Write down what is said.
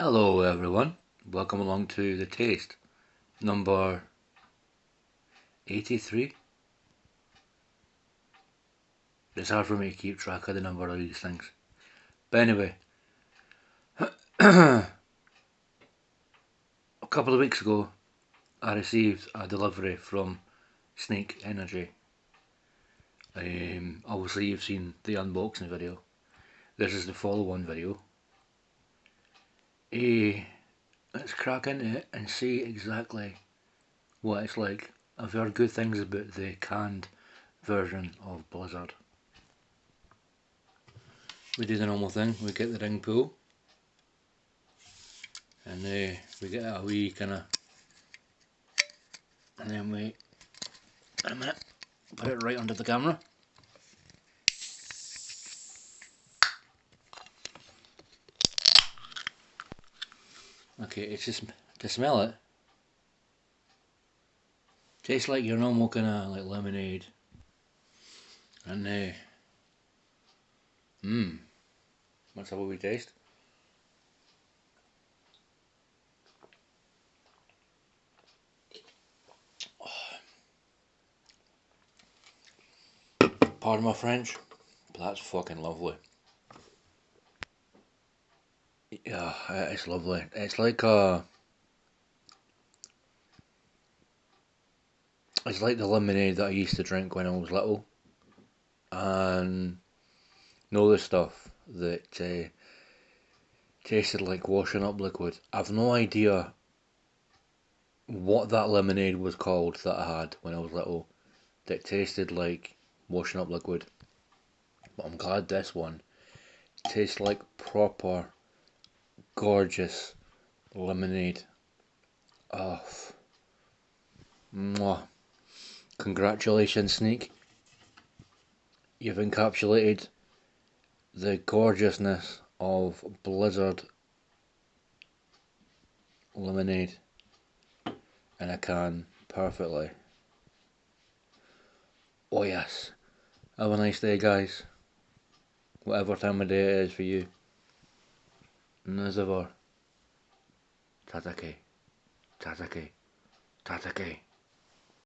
Hello everyone, welcome along to The Taste, number 83. It's hard for me to keep track of the number of these things. But anyway, a couple of weeks ago I received a delivery from Snake Energy. Obviously you've seen the unboxing video. This is the follow-on video. Let's crack into it and see exactly what it's like. I've heard good things about the canned version of Blizzard. We do the normal thing, we get the ring pull and we get a wee kinda, and then we, in a minute, put it right under the camera. Okay, it's just, to smell it, tastes like your normal kinda like lemonade, and let's have a wee taste. Pardon my French, but that's fucking lovely. Yeah, it's lovely. It's like the lemonade that I used to drink when I was little, and know the stuff that tasted like washing up liquid. I've no idea what that lemonade was called that I had when I was little that tasted like washing up liquid, but I'm glad this one tastes like proper gorgeous lemonade. Oh, mwah. Congratulations, Sneak. You've encapsulated the gorgeousness of Blizzard lemonade in a can perfectly. Oh yes. Have a nice day, guys. Whatever time of day it is for you. And as ever, Tatake, Tatake, Tatake.